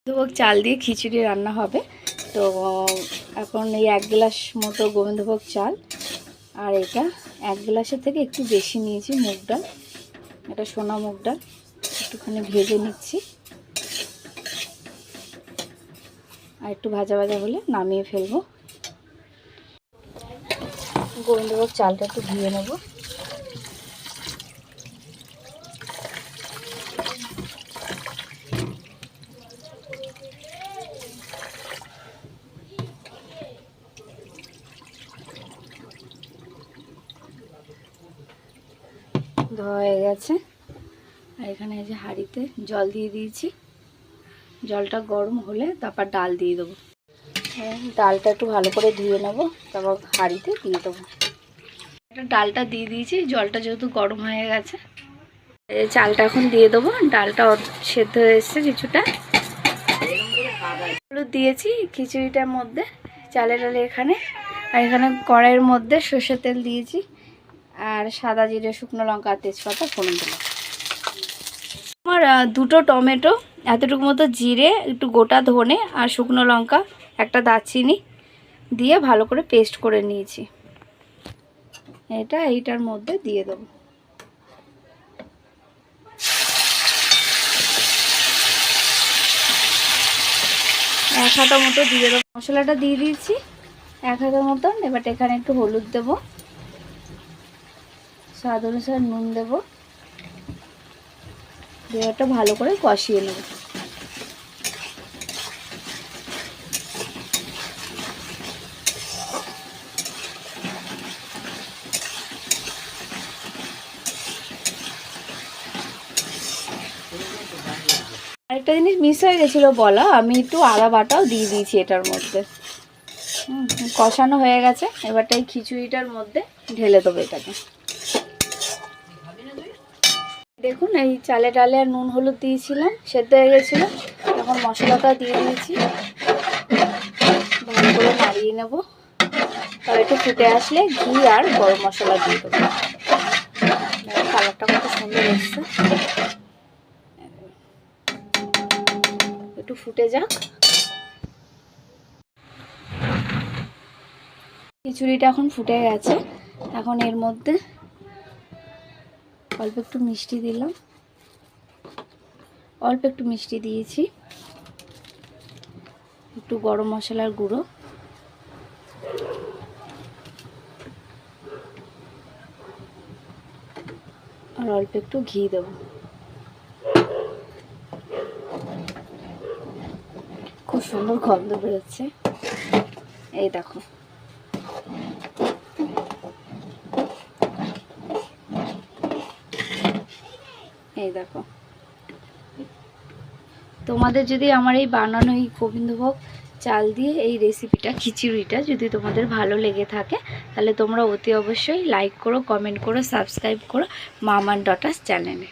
গোবিন্দভোগ চাল দিয়ে খিচুড়ি রান্না হবে। তো এখন এই 1 গ্লাস মতো গোবিন্দভোগ চাল, আর এটা 1 গ্লাসের থেকে একটু বেশি নিয়েছি মুগ ডাল। এটা সোনা মুগ ডাল, একটুখানি ভেজে নিচ্ছি। আর একটু ভাজা ভাজা হলে নামিয়ে ফেলবো। গোবিন্দভোগ চালটা একটু ধুয়ে নেব। ধোয়া হয়ে গেছে। আর এখানে এই যে হাঁড়িতে জল দিয়ে দিয়েছি। জলটা গরম হলে তারপর ডাল দিয়ে দেবো। ডালটা একটু ভালো করে ধুয়ে নেব, তারপর হাঁড়িতে দিয়ে দেবো। ডালটা দিয়ে দিয়েছি, জলটা যেহেতু গরম হয়ে গেছে। এই চালটা এখন দিয়ে দেবো। ডালটা সেদ্ধ হয়ে এসছে কিছুটা। হলুদ দিয়েছি খিচুড়িটার মধ্যে, চালে ডালে এখানে। আর এখানে কড়াইয়ের মধ্যে সর্ষের তেল দিয়েছি, আর সাদা জিরে, শুকনো লঙ্কা আর তেজপাতা ফোড়ন দিলাম। আমার 2টো টমেটো, এতটুকু মতো জিরে, একটু গোটা ধনে আর শুকনো লঙ্কা, একটা দারচিনি দিয়ে ভালো করে পেস্ট করে নিয়েছি। এটা এইটার মধ্যে দিয়ে দেবো। এক হাতা মতো দিয়ে দেবো। মশলাটা দিয়ে দিয়েছি 1 হাতা মতন। এবার এখানে একটু হলুদ দেবো, স্বাদ অনুসারে নুন দেবো, দিয়ে এটা ভালো করে কষিয়ে নেব। আরেকটা জিনিস মিস হয়ে গেছিলো বলা, আমি একটু আদা বাটাও দিয়ে দিয়েছি এটার মধ্যে। কষানো হয়ে গেছে। এবারটা এই খিচুড়িটার মধ্যে ঢেলে দেবো এটাকে। দেখুন এই চালে ডালে আর নুন হলুদ দিয়েছিলাম, সেদ্ধ হয়ে গেছিলো। এখন মশলাটা দিয়ে দিয়েছি, ভালো করে নাড়িয়ে নেব। আর একটু ফুটে আসলে ঘি আর গরম মশলা দিয়ে দেবো। কালারটা কত সুন্দর এসছে। একটু ফুটে যাক। খিচুড়িটা এখন ফুটে গেছে। এখন এর মধ্যে অল্প একটু মিষ্টি দিলাম, অল্প একটু মিষ্টি দিয়েছি, একটু গরম মশলার গুঁড়ো, আর অল্প একটু ঘি দেবো। খুব সুন্দর গন্ধ বেরোচ্ছে, এই দেখো। এই দেখো, তোমাদের যদি আমার এই বানানো এই গোবিন্দভোগ চাল দিয়ে এই রেসিপিটা, খিচুড়িটা যদি তোমাদের ভালো লেগে থাকে, তাহলে তোমরা অতি অবশ্যই লাইক করো, কমেন্ট করো, সাবস্ক্রাইব করো মাম অ্যান্ড ডটার্স চ্যানেলে।